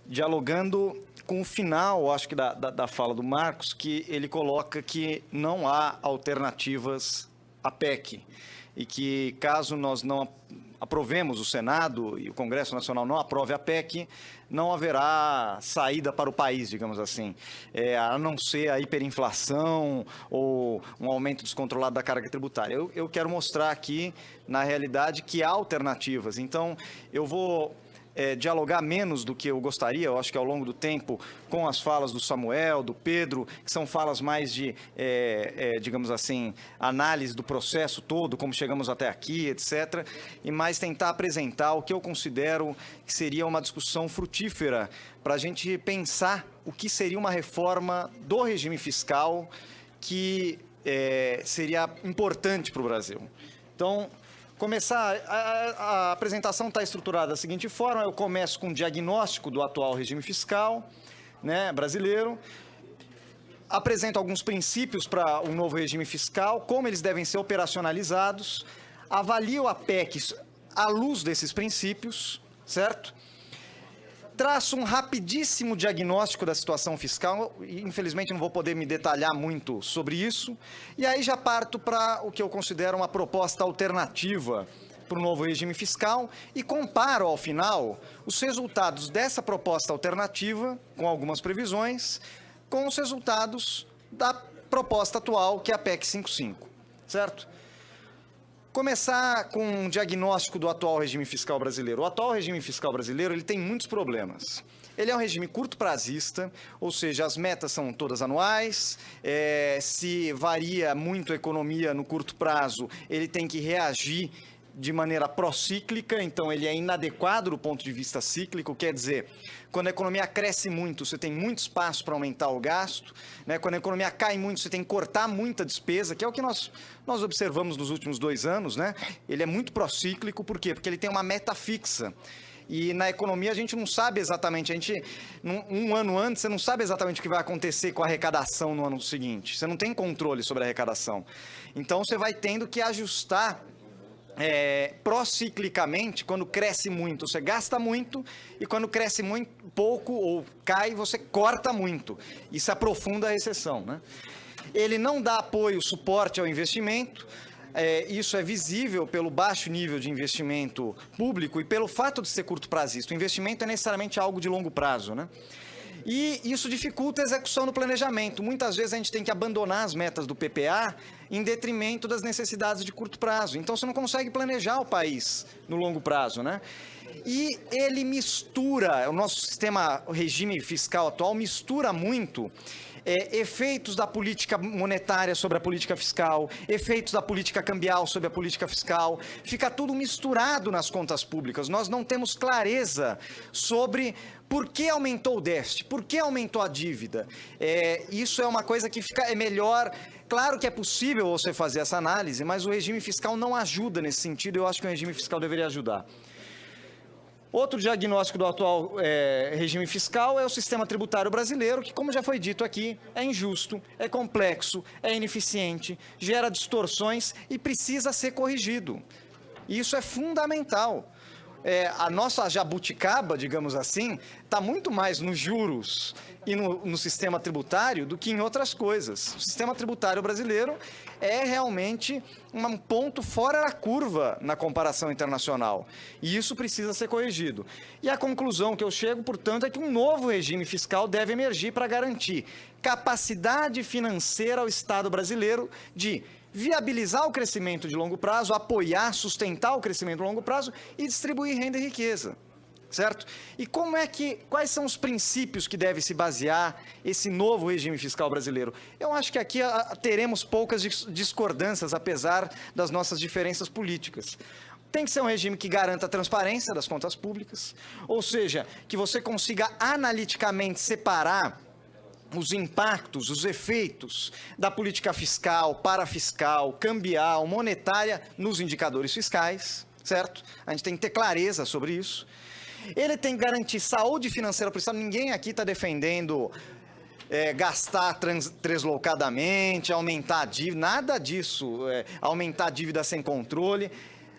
dialogando com o final, acho que da fala do Marcos, que ele coloca que não há alternativas à PEC e que caso nós não aprovemos, o Senado e o Congresso Nacional não aprove a PEC, não haverá saída para o país, digamos assim, a não ser a hiperinflação ou um aumento descontrolado da carga tributária. Eu quero mostrar aqui, na realidade, que há alternativas. Então, eu vou dialogar menos do que eu gostaria, eu acho que ao longo do tempo, com as falas do Samuel, do Pedro, que são falas mais de, digamos assim, análise do processo todo, como chegamos até aqui, etc., e mais tentar apresentar o que eu considero que seria uma discussão frutífera para a gente pensar o que seria uma reforma do regime fiscal que seria importante para o Brasil. Então, começar, a apresentação está estruturada da seguinte forma: eu começo com um diagnóstico do atual regime fiscal, né, brasileiro, apresento alguns princípios para o novo regime fiscal, como eles devem ser operacionalizados, avalio a PEC à luz desses princípios, certo? Traço um rapidíssimo diagnóstico da situação fiscal, e infelizmente não vou poder me detalhar muito sobre isso, e aí já parto para o que eu considero uma proposta alternativa para o novo regime fiscal e comparo, ao final, os resultados dessa proposta alternativa, com algumas previsões, com os resultados da proposta atual, que é a PEC 55, certo? Começar com um diagnóstico do atual regime fiscal brasileiro. O atual regime fiscal brasileiro ele tem muitos problemas. Ele é um regime curto-prazista, ou seja, as metas são todas anuais, se varia muito a economia no curto prazo, ele tem que reagir de maneira procíclica, então ele é inadequado do ponto de vista cíclico, quer dizer, quando a economia cresce muito, você tem muito espaço para aumentar o gasto, né? Quando a economia cai muito, você tem que cortar muita despesa, que é o que nós observamos nos últimos 2 anos, né? Ele é muito procíclico, por quê? Porque ele tem uma meta fixa. E na economia a gente não sabe exatamente, um ano antes, você não sabe exatamente o que vai acontecer com a arrecadação no ano seguinte. Você não tem controle sobre a arrecadação. Então você vai tendo que ajustar prociclicamente. Quando cresce muito, você gasta muito, e quando cresce muito pouco ou cai, você corta muito. Isso aprofunda a recessão, né? Ele não dá apoio, suporte ao investimento. Isso é visível pelo baixo nível de investimento público e pelo fato de ser curto-prazista. O investimento é necessariamente algo de longo prazo, né? E isso dificulta a execução do planejamento. Muitas vezes a gente tem que abandonar as metas do PPA em detrimento das necessidades de curto prazo. Então você não consegue planejar o país no longo prazo, né? E ele mistura, o nosso sistema, o regime fiscal atual mistura muito efeitos da política monetária sobre a política fiscal, efeitos da política cambial sobre a política fiscal, fica tudo misturado nas contas públicas. Nós não temos clareza sobre por que aumentou o déficit, por que aumentou a dívida. Isso é uma coisa que é melhor. Claro que é possível você fazer essa análise, mas o regime fiscal não ajuda nesse sentido. Eu acho que o regime fiscal deveria ajudar. Outro diagnóstico do atual regime fiscal é o sistema tributário brasileiro, que, como já foi dito aqui, é injusto, é complexo, é ineficiente, gera distorções e precisa ser corrigido. Isso é fundamental. A nossa jabuticaba, digamos assim, está muito mais nos juros e no sistema tributário do que em outras coisas. O sistema tributário brasileiro é realmente um ponto fora da curva na comparação internacional. E isso precisa ser corrigido. E a conclusão que eu chego, portanto, é que um novo regime fiscal deve emergir para garantir capacidade financeira ao Estado brasileiro de viabilizar o crescimento de longo prazo, apoiar, sustentar o crescimento de longo prazo e distribuir renda e riqueza, certo? E quais são os princípios que deve se basear esse novo regime fiscal brasileiro? Eu acho que aqui teremos poucas discordâncias, apesar das nossas diferenças políticas. Tem que ser um regime que garanta a transparência das contas públicas, ou seja, que você consiga analiticamente separar os impactos, os efeitos da política fiscal, parafiscal, cambial, monetária nos indicadores fiscais, certo? A gente tem que ter clareza sobre isso. Ele tem que garantir saúde financeira para o Estado. Ninguém aqui está defendendo gastar deslocadamente, aumentar a dívida, nada disso, aumentar a dívida sem controle.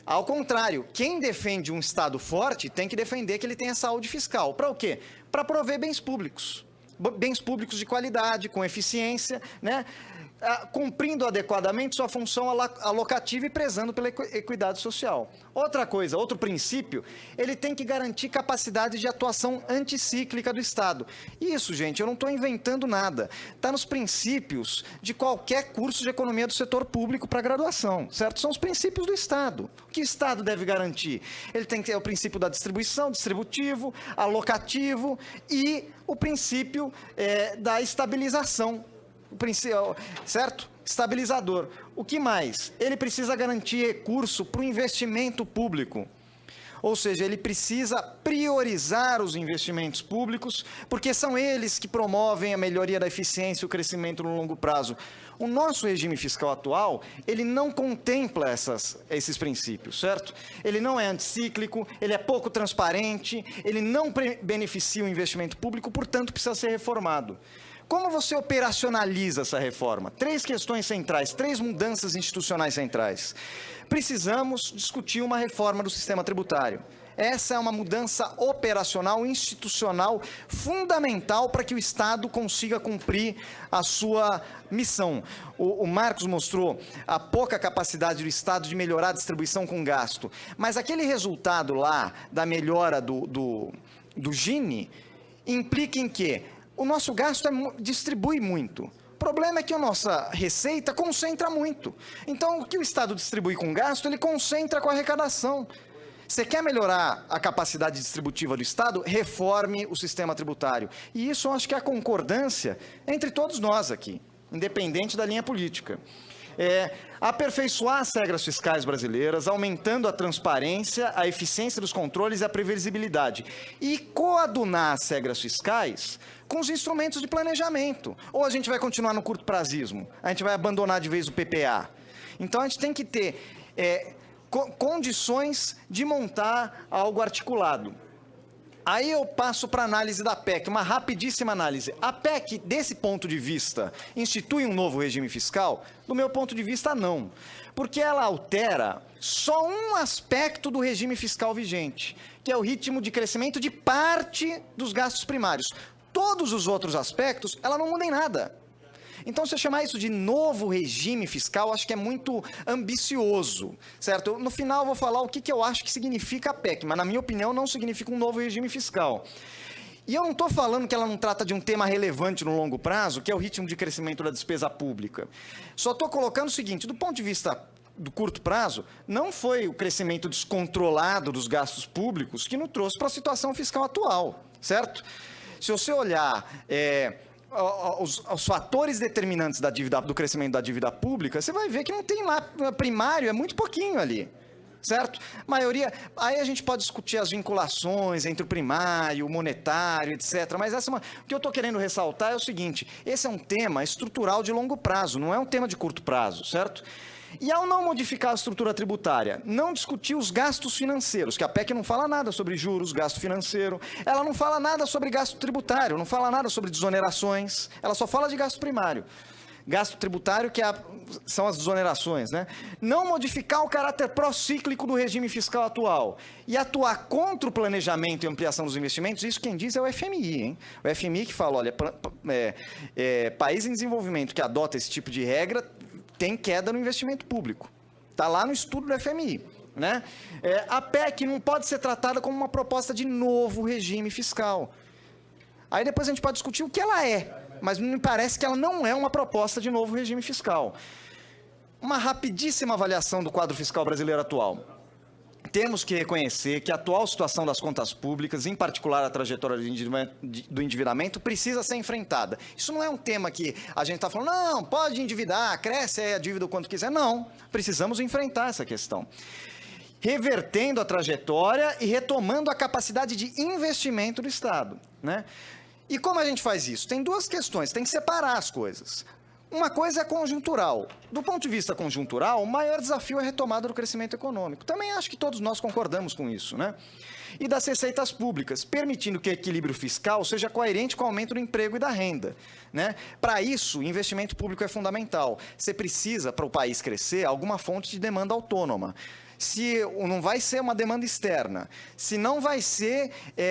Ao contrário, quem defende um Estado forte tem que defender que ele tenha saúde fiscal. Para o quê? Para prover bens públicos de qualidade, com eficiência, né? Cumprindo adequadamente sua função alocativa e prezando pela equidade social. Outra coisa, outro princípio, ele tem que garantir capacidade de atuação anticíclica do Estado. Isso, gente, eu não estou inventando nada. Está nos princípios de qualquer curso de economia do setor público para graduação, certo? São os princípios do Estado. O que o Estado deve garantir? Ele tem que ter o princípio da distribuição, distributivo, alocativo e o princípio da estabilização. Certo? Estabilizador. O que mais? Ele precisa garantir recurso para o investimento público. Ou seja, ele precisa priorizar os investimentos públicos, porque são eles que promovem a melhoria da eficiência e o crescimento no longo prazo. O nosso regime fiscal atual, ele não contempla esses princípios, certo? Ele não é anticíclico, ele é pouco transparente, ele não beneficia o investimento público, portanto, precisa ser reformado. Como você operacionaliza essa reforma? 3 questões centrais, 3 mudanças institucionais centrais. Precisamos discutir uma reforma do sistema tributário. Essa é uma mudança operacional, institucional, fundamental para que o Estado consiga cumprir a sua missão. O Marcos mostrou a pouca capacidade do Estado de melhorar a distribuição com gasto, mas aquele resultado lá da melhora do Gini implica em quê? O nosso gasto distribui muito. O problema é que a nossa receita concentra muito. Então, o que o Estado distribui com gasto, ele concentra com a arrecadação. Você quer melhorar a capacidade distributiva do Estado? Reforme o sistema tributário. E isso eu acho que é a concordância entre todos nós aqui, independente da linha política. Aperfeiçoar as regras fiscais brasileiras, aumentando a transparência, a eficiência dos controles e a previsibilidade. E coadunar as regras fiscais com os instrumentos de planejamento. Ou a gente vai continuar no curto-prazismo, a gente vai abandonar de vez o PPA. Então, a gente tem que ter condições de montar algo articulado. Aí eu passo para a análise da PEC, uma rapidíssima análise. A PEC, desse ponto de vista, institui um novo regime fiscal? Do meu ponto de vista, não. Porque ela altera só um aspecto do regime fiscal vigente, que é o ritmo de crescimento de parte dos gastos primários. Todos os outros aspectos, ela não muda em nada. Então, se eu chamar isso de novo regime fiscal, acho que é muito ambicioso, certo? No final, eu vou falar o que eu acho que significa a PEC, mas, na minha opinião, não significa um novo regime fiscal. E eu não estou falando que ela não trata de um tema relevante no longo prazo, que é o ritmo de crescimento da despesa pública. Só estou colocando o seguinte, do ponto de vista do curto prazo, não foi o crescimento descontrolado dos gastos públicos que nos trouxe para a situação fiscal atual, certo? Se você olhar os fatores determinantes da dívida, do crescimento da dívida pública, você vai ver que não tem lá primário, é muito pouquinho ali, certo? Maioria, aí a gente pode discutir as vinculações entre o primário, o monetário, etc. Mas o que eu estou querendo ressaltar é o seguinte, esse é um tema estrutural de longo prazo, não é um tema de curto prazo, certo? E ao não modificar a estrutura tributária, não discutir os gastos financeiros, que a PEC não fala nada sobre juros, gasto financeiro, ela não fala nada sobre gasto tributário, não fala nada sobre desonerações, ela só fala de gasto primário. Gasto tributário, que são as desonerações, né? Não modificar o caráter procíclico do regime fiscal atual e atuar contra o planejamento e ampliação dos investimentos, isso quem diz é o FMI, hein? O FMI que fala, olha, país em desenvolvimento que adota esse tipo de regra tem queda no investimento público. Está lá no estudo do FMI. Né? A PEC não pode ser tratada como uma proposta de novo regime fiscal. Aí depois a gente pode discutir o que ela é, mas me parece que ela não é uma proposta de novo regime fiscal. Uma rapidíssima avaliação do quadro fiscal brasileiro atual. Temos que reconhecer que a atual situação das contas públicas, em particular a trajetória do endividamento, precisa ser enfrentada. Isso não é um tema que a gente está falando, não, pode endividar, cresce a dívida o quanto quiser. Não, precisamos enfrentar essa questão. Revertendo a trajetória e retomando a capacidade de investimento do Estado. Né? E como a gente faz isso? Tem 2 questões, tem que separar as coisas. Uma coisa é conjuntural. Do ponto de vista conjuntural, o maior desafio é a retomada do crescimento econômico. Também acho que todos nós concordamos com isso, né? E das receitas públicas, permitindo que o equilíbrio fiscal seja coerente com o aumento do emprego e da renda, né? Para isso, o investimento público é fundamental. Você precisa, para o país crescer, alguma fonte de demanda autônoma. se não vai ser uma demanda externa, se não vai ser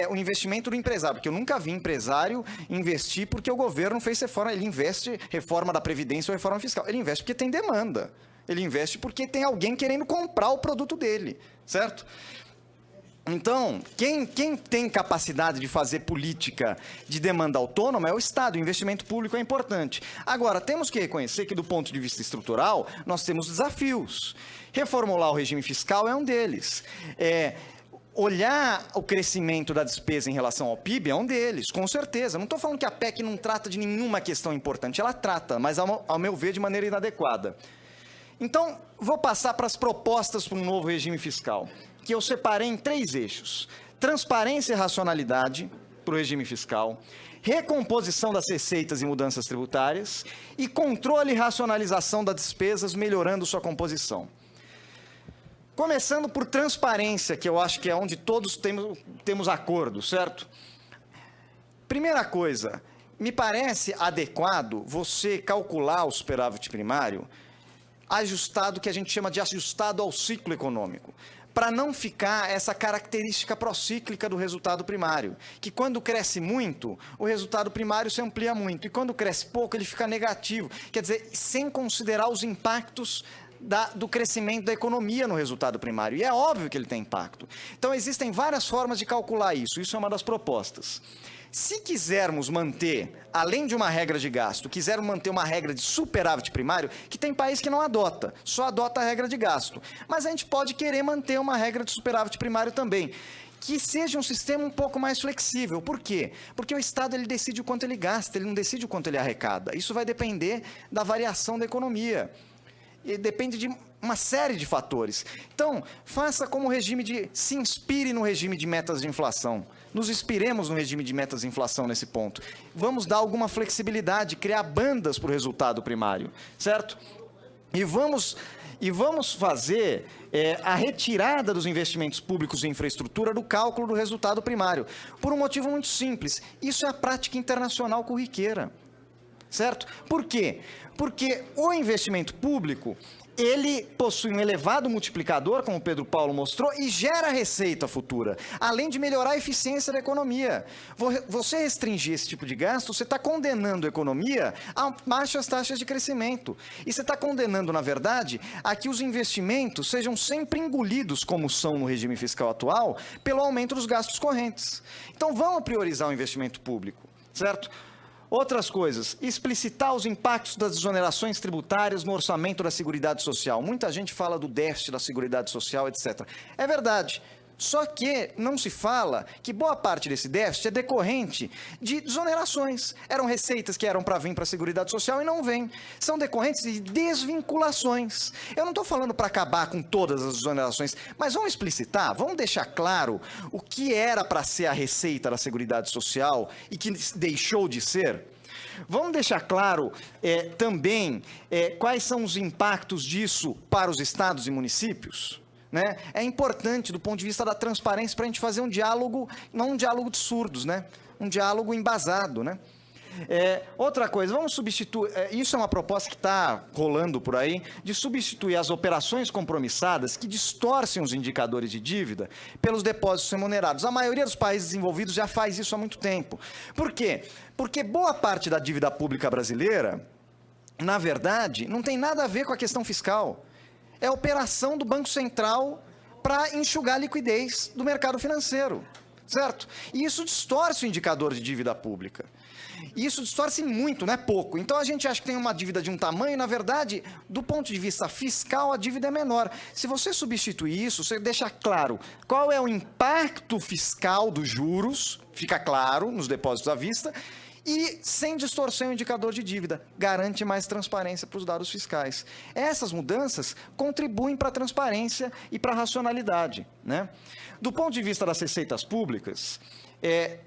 o investimento do empresário, porque eu nunca vi empresário investir porque o governo fez reforma, ele investe reforma da Previdência ou reforma fiscal, ele investe porque tem demanda, ele investe porque tem alguém querendo comprar o produto dele, certo? Então, quem tem capacidade de fazer política de demanda autônoma é o Estado, o investimento público é importante. Agora, temos que reconhecer que, do ponto de vista estrutural, nós temos desafios. Reformular o regime fiscal é um deles. Olhar o crescimento da despesa em relação ao PIB é um deles, com certeza. Não estou falando que a PEC não trata de nenhuma questão importante, ela trata, mas, ao meu ver, de maneira inadequada. Então, vou passar para as propostas para um novo regime fiscal, que eu separei em 3 eixos: transparência e racionalidade para o regime fiscal, recomposição das receitas e mudanças tributárias e controle e racionalização das despesas, melhorando sua composição. Começando por transparência, que eu acho que é onde todos temos acordo, certo? Primeira coisa, me parece adequado você calcular o superávit primário ajustado, que a gente chama de ajustado ao ciclo econômico, para não ficar essa característica procíclica do resultado primário, que quando cresce muito, o resultado primário se amplia muito, e quando cresce pouco, ele fica negativo, quer dizer, sem considerar os impactos do crescimento da economia no resultado primário, e é óbvio que ele tem impacto. Então, existem várias formas de calcular isso é uma das propostas. Se quisermos manter, além de uma regra de gasto, quisermos manter uma regra de superávit primário, que tem país que não adota, só adota a regra de gasto. Mas a gente pode querer manter uma regra de superávit primário também, que seja um sistema um pouco mais flexível. Por quê? Porque o Estado ele decide o quanto ele gasta, ele não decide o quanto ele arrecada. Isso vai depender da variação da economia. E depende de uma série de fatores. Então, faça como se inspire no regime de metas de inflação. Nos inspiremos no regime de metas de inflação nesse ponto. Vamos dar alguma flexibilidade, criar bandas para o resultado primário, certo? E vamos fazer a retirada dos investimentos públicos em infraestrutura do cálculo do resultado primário, por um motivo muito simples. Isso é a prática internacional corriqueira, certo? Por quê? Porque o investimento público, ele possui um elevado multiplicador, como o Pedro Paulo mostrou, e gera receita futura, além de melhorar a eficiência da economia. Você restringir esse tipo de gasto, você está condenando a economia a baixas taxas de crescimento. E você está condenando, na verdade, a que os investimentos sejam sempre engolidos, como são no regime fiscal atual, pelo aumento dos gastos correntes. Então, vamos priorizar o investimento público, certo? Outras coisas, explicitar os impactos das desonerações tributárias no orçamento da Seguridade Social. Muita gente fala do déficit da Seguridade Social, etc. É verdade, só que não se fala que boa parte desse déficit é decorrente de desonerações. Eram receitas que eram para vir para a Seguridade Social e não vêm. São decorrentes de desvinculações. Eu não estou falando para acabar com todas as desonerações, mas vamos explicitar, vamos deixar claro o que era para ser a receita da Seguridade Social e que deixou de ser. Vamos deixar claro também quais são os impactos disso para os estados e municípios. Né? É importante do ponto de vista da transparência para a gente fazer um diálogo, não um diálogo de surdos, né? Um diálogo embasado. Né? Outra coisa, vamos substituir, isso é uma proposta que está rolando por aí, de substituir as operações compromissadas que distorcem os indicadores de dívida pelos depósitos remunerados. A maioria dos países desenvolvidos já faz isso há muito tempo. Por quê? Porque boa parte da dívida pública brasileira, na verdade, não tem nada a ver com a questão fiscal. É a operação do Banco Central para enxugar a liquidez do mercado financeiro, certo? E isso distorce o indicador de dívida pública. E isso distorce muito, não é pouco. Então, a gente acha que tem uma dívida de um tamanho, e, na verdade, do ponto de vista fiscal, a dívida é menor. Se você substituir isso, você deixa claro qual é o impacto fiscal dos juros, fica claro nos depósitos à vista, e sem distorcer o indicador de dívida, garante mais transparência para os dados fiscais. Essas mudanças contribuem para a transparência e para a racionalidade. Né? Do ponto de vista das receitas públicas,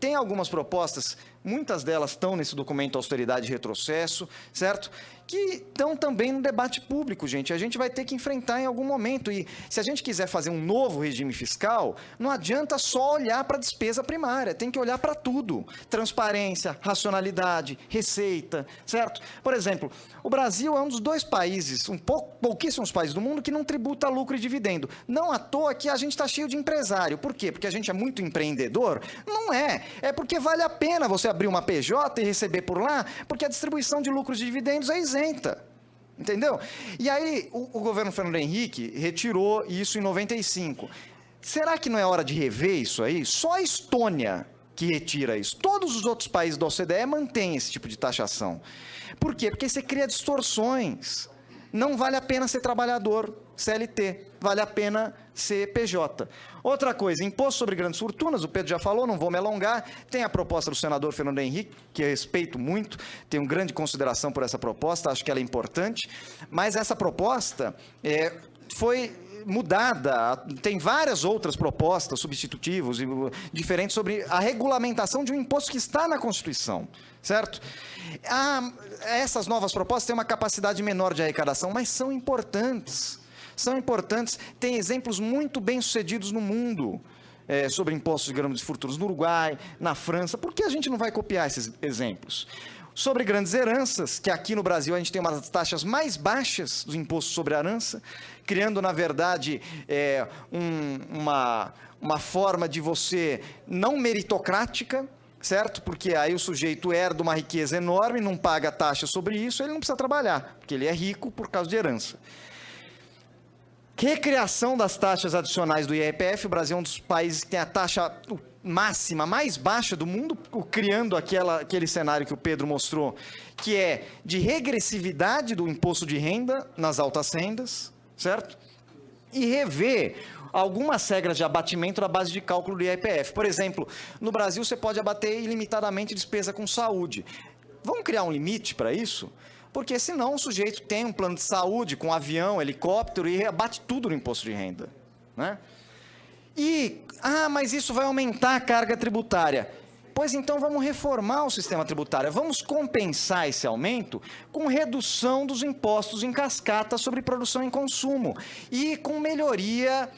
tem algumas propostas muitas delas estão nesse documento Austeridade e Retrocesso, certo? Que estão também no debate público, gente. A gente vai ter que enfrentar em algum momento. E se a gente quiser fazer um novo regime fiscal, não adianta só olhar para a despesa primária, tem que olhar para tudo. Transparência, racionalidade, receita, certo? Por exemplo, o Brasil é um dos 2 países, pouquíssimos países do mundo, que não tributa lucro e dividendo. Não à toa que a gente está cheio de empresário. Por quê? Porque a gente é muito empreendedor? Não é. É porque vale a pena você abrir uma PJ e receber por lá, porque a distribuição de lucros e dividendos é isenta. Entendeu? E aí, o governo Fernando Henrique retirou isso em 95. Será que não é hora de rever isso aí? Só a Estônia que retira isso. Todos os outros países da OCDE mantêm esse tipo de taxação. Por quê? Porque você cria distorções. Não vale a pena ser trabalhador CLT, vale a pena ser PJ. Outra coisa, imposto sobre grandes fortunas, o Pedro já falou, não vou me alongar, tem a proposta do senador Fernando Henrique, que eu respeito muito, tenho grande consideração por essa proposta, acho que ela é importante, mas essa proposta foi mudada, tem várias outras propostas substitutivas e diferentes sobre a regulamentação de um imposto que está na Constituição, certo? Essas novas propostas têm uma capacidade menor de arrecadação, mas são importantes. São importantes, tem exemplos muito bem-sucedidos no mundo sobre impostos de grandes fortunas, no Uruguai, na França. Por que a gente não vai copiar esses exemplos? Sobre grandes heranças, que aqui no Brasil a gente tem uma das taxas mais baixas do imposto sobre a herança, criando, na verdade, uma forma de você não meritocrática, certo? Porque aí o sujeito herda uma riqueza enorme, não paga taxa sobre isso, ele não precisa trabalhar, porque ele é rico por causa de herança. Recriação das taxas adicionais do IRPF, o Brasil é um dos países que tem a taxa máxima, mais baixa do mundo, criando aquele cenário que o Pedro mostrou, que é de regressividade do imposto de renda nas altas rendas, certo? E rever algumas regras de abatimento na base de cálculo do IRPF. Por exemplo, no Brasil você pode abater ilimitadamente despesa com saúde. Vamos criar um limite para isso? Porque senão o sujeito tem um plano de saúde com avião, helicóptero e abate tudo no imposto de renda, né? Mas isso vai aumentar a carga tributária. Pois então vamos reformar o sistema tributário, vamos compensar esse aumento com redução dos impostos em cascata sobre produção e consumo e com melhoria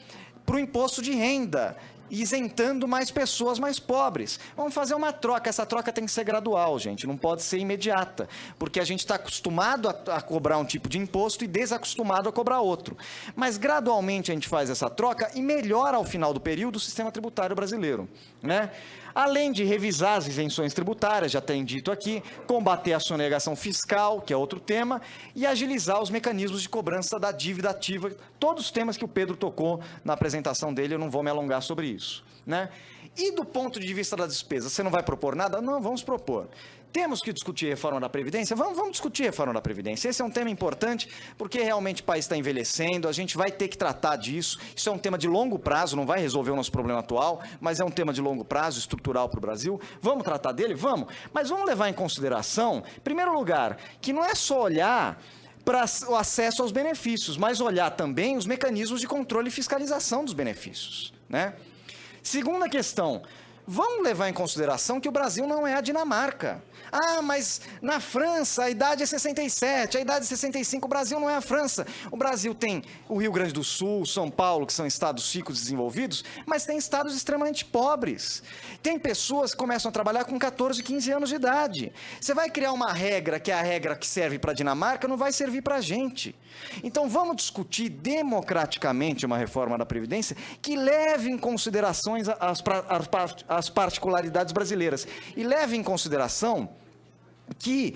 para o imposto de renda, isentando mais pessoas mais pobres. Vamos fazer uma troca, essa troca tem que ser gradual, gente, não pode ser imediata, porque a gente está acostumado a cobrar um tipo de imposto e desacostumado a cobrar outro. Mas gradualmente a gente faz essa troca e melhora ao final do período o sistema tributário brasileiro, né? Além de revisar as isenções tributárias, já tem dito aqui, combater a sonegação fiscal, que é outro tema, e agilizar os mecanismos de cobrança da dívida ativa, todos os temas que o Pedro tocou na apresentação dele, eu não vou me alongar sobre isso, né? E do ponto de vista da despesa, você não vai propor nada? Não, vamos propor. Temos que discutir a reforma da Previdência? Vamos discutir a reforma da Previdência. Esse é um tema importante, porque realmente o país está envelhecendo, a gente vai ter que tratar disso. Isso é um tema de longo prazo, não vai resolver o nosso problema atual, mas é um tema de longo prazo, estrutural para o Brasil. Vamos tratar dele? Vamos. Mas vamos levar em consideração, em primeiro lugar, que não é só olhar para o acesso aos benefícios, mas olhar também os mecanismos de controle e fiscalização dos benefícios, né? Segunda questão, vamos levar em consideração que o Brasil não é a Dinamarca. Mas na França a idade é 67, a idade é 65, o Brasil não é a França. O Brasil tem o Rio Grande do Sul, São Paulo, que são estados ricos e desenvolvidos, mas tem estados extremamente pobres. Tem pessoas que começam a trabalhar com 14, 15 anos de idade. Você vai criar uma regra que é a regra que serve para a Dinamarca, não vai servir para a gente. Então vamos discutir democraticamente uma reforma da Previdência que leve em consideração as particularidades brasileiras e leve em consideração que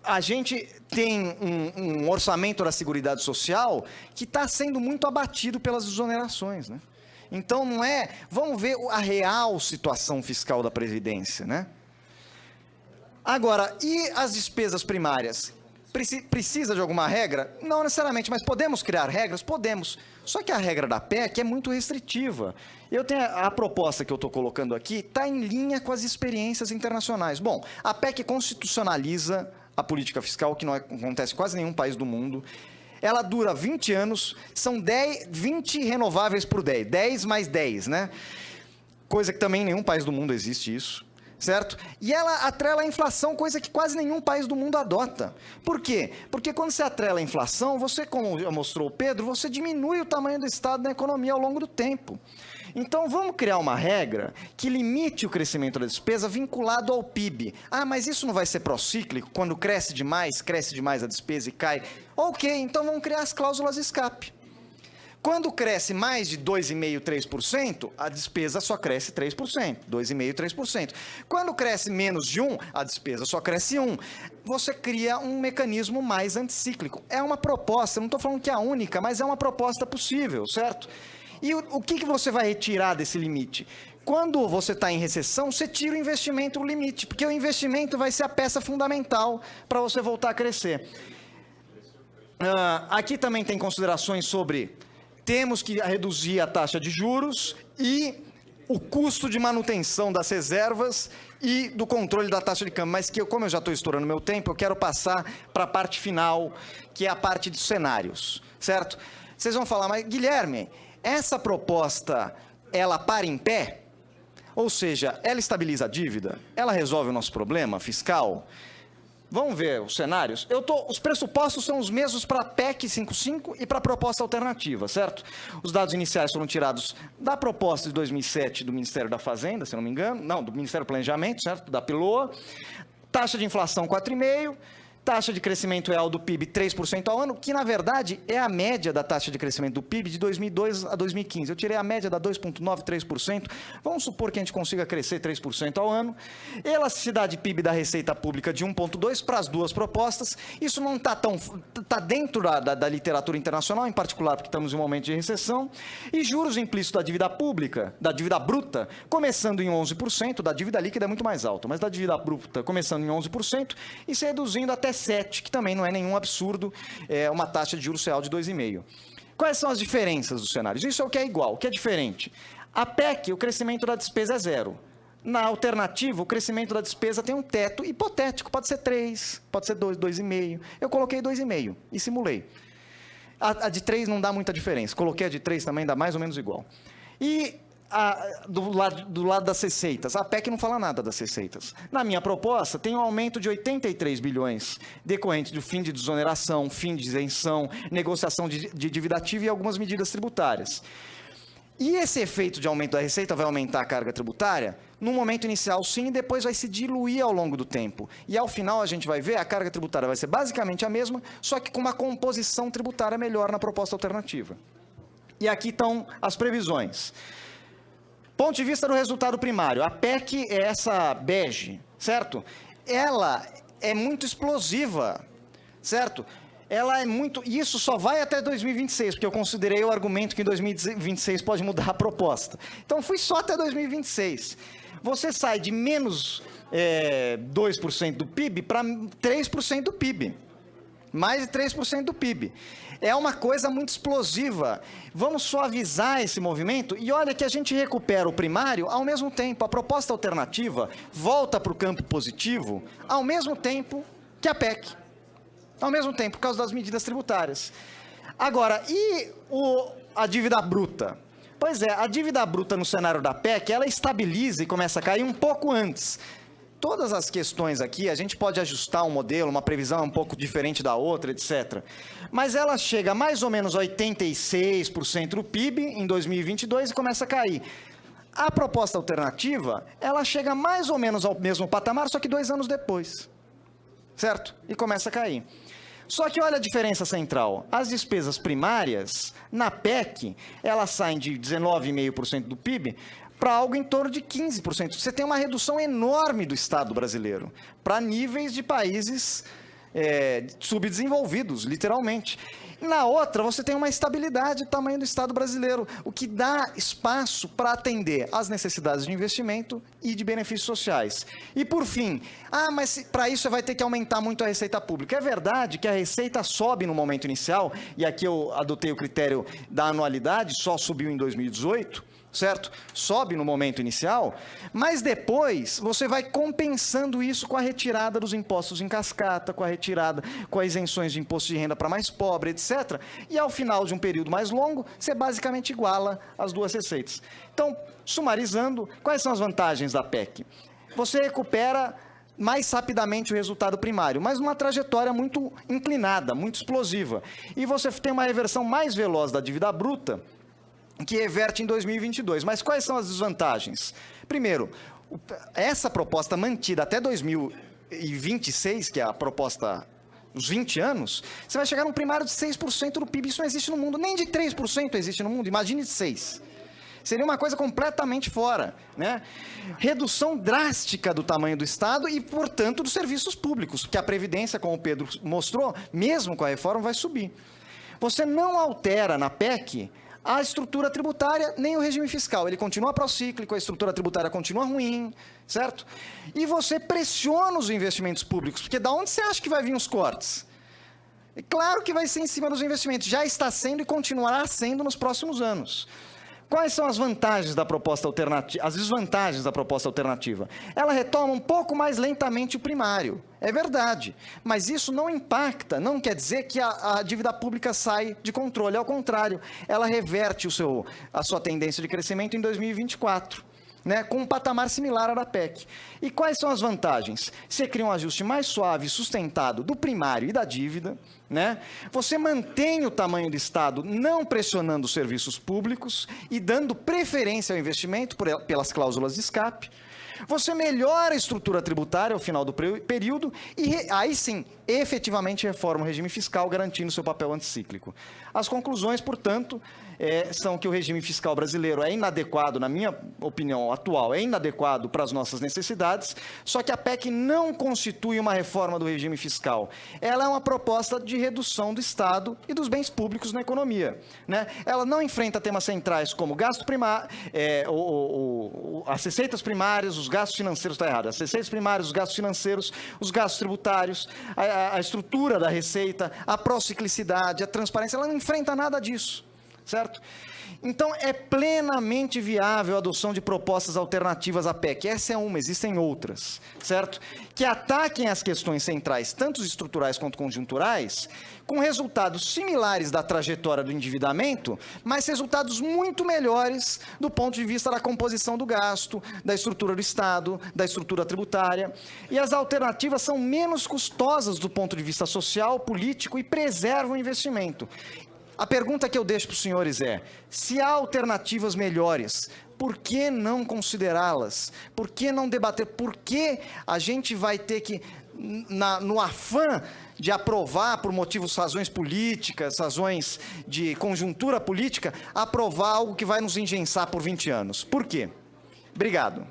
a gente tem um orçamento da Seguridade Social que está sendo muito abatido pelas exonerações, né? Então não é... Vamos ver a real situação fiscal da Previdência, né? Agora, e as despesas primárias? Precisa de alguma regra? Não necessariamente, mas podemos criar regras? Podemos. Só que a regra da PEC é muito restritiva. Eu tenho a proposta que eu estou colocando aqui, está em linha com as experiências internacionais. Bom, a PEC constitucionaliza a política fiscal, que não acontece em quase nenhum país do mundo. Ela dura 20 anos, são 20 renováveis por 10, 10 mais 10, né? Coisa que também em nenhum país do mundo existe isso. certo? E ela atrela a inflação, coisa que quase nenhum país do mundo adota. Por quê? Porque quando você atrela a inflação, você, como já mostrou o Pedro, você diminui o tamanho do Estado na economia ao longo do tempo. Então, vamos criar uma regra que limite o crescimento da despesa vinculado ao PIB. Ah, mas isso não vai ser procíclico? Quando cresce demais a despesa e cai? Ok, então vamos criar as cláusulas escape. Quando cresce mais de 2,5%, 3%, a despesa só cresce 3%, 2,5%, 3%. Quando cresce menos de 1%, a despesa só cresce 1%. Você cria um mecanismo mais anticíclico. É uma proposta, não estou falando que é a única, mas é uma proposta possível, certo? E o que você vai retirar desse limite? Quando você está em recessão, você tira o investimento do limite, porque o investimento vai ser a peça fundamental para você voltar a crescer. Aqui também tem considerações sobre temos que reduzir a taxa de juros e o custo de manutenção das reservas e do controle da taxa de câmbio. Mas como eu já estou estourando meu tempo, eu quero passar para a parte final, que é a parte dos cenários, certo? Vocês vão falar, mas Guilherme, essa proposta, ela para em pé? Ou seja, ela estabiliza a dívida? Ela resolve o nosso problema fiscal? Vamos ver os cenários? Os pressupostos são os mesmos para a PEC 55 e para a proposta alternativa, certo? Os dados iniciais foram tirados da proposta de 2007 do Ministério da Fazenda, se não me engano, não, do Ministério do Planejamento, certo? Da PILOA. Taxa de inflação 4,5%. Taxa de crescimento real do PIB 3% ao ano, que na verdade é a média da taxa de crescimento do PIB de 2002 a 2015. Eu tirei a média da 2,9%, 3%. Vamos supor que a gente consiga crescer 3% ao ano. Elasticidade PIB da receita pública de 1,2% para as duas propostas. Isso não está tão... Está dentro da literatura internacional, em particular porque estamos em um momento de recessão. E juros implícitos da dívida pública, da dívida bruta, começando em 11%, da dívida líquida é muito mais alta, mas da dívida bruta começando em 11% e se reduzindo até 7%, que também não é nenhum absurdo, é uma taxa de juros real de 2,5%. Quais são as diferenças dos cenários? Isso é o que é igual, o que é diferente. A PEC, o crescimento da despesa é 0%. Na alternativa, o crescimento da despesa tem um teto hipotético, pode ser 3%, pode ser 2%, 2,5%. Eu coloquei 2,5% e simulei. A de 3% não dá muita diferença, coloquei a de 3% também, dá mais ou menos igual. E do lado das receitas, a PEC não fala nada das receitas. Na minha proposta, tem um aumento de 83 bilhões decorrentes do fim de desoneração, fim de isenção, negociação de dívida ativa e algumas medidas tributárias. E esse efeito de aumento da receita vai aumentar a carga tributária? No momento inicial, sim, e depois vai se diluir ao longo do tempo. E ao final, a gente vai ver, a carga tributária vai ser basicamente a mesma, só que com uma composição tributária melhor na proposta alternativa. E aqui estão as previsões. Ponto de vista do resultado primário, a PEC é essa bege, certo? Ela é muito explosiva, certo? Ela é muito... Isso só vai até 2026, porque eu considerei o argumento que em 2026 pode mudar a proposta. Então, fui só até 2026. Você sai de menos 2% do PIB para 3% do PIB. Mais de 3% do PIB. É uma coisa muito explosiva. Vamos suavizar esse movimento e olha que a gente recupera o primário ao mesmo tempo. A proposta alternativa volta para o campo positivo ao mesmo tempo que a PEC. Ao mesmo tempo, por causa das medidas tributárias. Agora, e a dívida bruta? Pois é, a dívida bruta no cenário da PEC, ela estabiliza e começa a cair um pouco antes. Todas as questões aqui, a gente pode ajustar um modelo, uma previsão um pouco diferente da outra, etc. Mas ela chega a mais ou menos a 86% do PIB em 2022 e começa a cair. A proposta alternativa, ela chega mais ou menos ao mesmo patamar, só que 2 anos depois. Certo? E começa a cair. Só que olha a diferença central. As despesas primárias, na PEC, elas saem de 19,5% do PIB para algo em torno de 15%. Você tem uma redução enorme do Estado brasileiro para níveis de países subdesenvolvidos, literalmente. Na outra, você tem uma estabilidade do tamanho do Estado brasileiro, o que dá espaço para atender às necessidades de investimento e de benefícios sociais. E, por fim, mas para isso você vai ter que aumentar muito a receita pública. É verdade que a receita sobe no momento inicial, e aqui eu adotei o critério da anualidade, só subiu em 2018, certo? Sobe no momento inicial, mas depois você vai compensando isso com a retirada dos impostos em cascata, com as isenções de imposto de renda para mais pobre, etc. E ao final de um período mais longo, você basicamente iguala as duas receitas. Então, sumarizando, quais são as vantagens da PEC? você recupera mais rapidamente o resultado primário, mas numa trajetória muito inclinada, muito explosiva. E você tem uma reversão mais veloz da dívida bruta, que reverte em 2022. Mas quais são as desvantagens? Primeiro, essa proposta mantida até 2026, que é a proposta dos 20 anos, você vai chegar num primário de 6% do PIB. Isso não existe no mundo, nem de 3% existe no mundo, imagine de 6%. Seria uma coisa completamente fora, né? Redução drástica do tamanho do Estado e, portanto, dos serviços públicos, porque a Previdência, como o Pedro mostrou, mesmo com a reforma, vai subir. Você não altera na PEC a estrutura tributária nem o regime fiscal. Ele continua procíclico, a estrutura tributária continua ruim, certo? E você pressiona os investimentos públicos, porque da onde você acha que vai vir os cortes? É claro que vai ser em cima dos investimentos, já está sendo e continuará sendo nos próximos anos. Quais são as vantagens da proposta alternativa, as desvantagens da proposta alternativa? Ela retoma um pouco mais lentamente o primário, é verdade, mas isso não impacta, não quer dizer que a dívida pública sai de controle, ao contrário, ela reverte a sua tendência de crescimento em 2024. Né, com um patamar similar à da PEC. E quais são as vantagens? Você cria um ajuste mais suave e sustentado do primário e da dívida, né? Você mantém o tamanho do Estado não pressionando os serviços públicos e dando preferência ao investimento pelas cláusulas de escape. Você melhora a estrutura tributária ao final do período e aí sim, efetivamente reforma o regime fiscal, garantindo seu papel anticíclico. As conclusões, portanto, são que o regime fiscal brasileiro é inadequado, na minha opinião atual, é inadequado para as nossas necessidades, só que a PEC não constitui uma reforma do regime fiscal. Ela é uma proposta de redução do Estado e dos bens públicos na economia, né? Ela não enfrenta temas centrais como gasto primário, as receitas primárias, os gastos financeiros, está errado, as receitas primárias, os gastos financeiros, os gastos tributários, a estrutura da receita, a prociclicidade, a transparência, ela não enfrenta nada disso. Certo? Então, é plenamente viável a adoção de propostas alternativas à PEC. Essa é uma, existem outras, certo? Que ataquem as questões centrais, tanto estruturais quanto conjunturais, com resultados similares da trajetória do endividamento, mas resultados muito melhores do ponto de vista da composição do gasto, da estrutura do Estado, da estrutura tributária. E as alternativas são menos custosas do ponto de vista social, político e preservam o investimento. A pergunta que eu deixo para os senhores é, se há alternativas melhores, por que não considerá-las? Por que não debater? Por que a gente vai ter que, no afã de aprovar por razões políticas, razões de conjuntura política, aprovar algo que vai nos engessar por 20 anos? Por quê? Obrigado.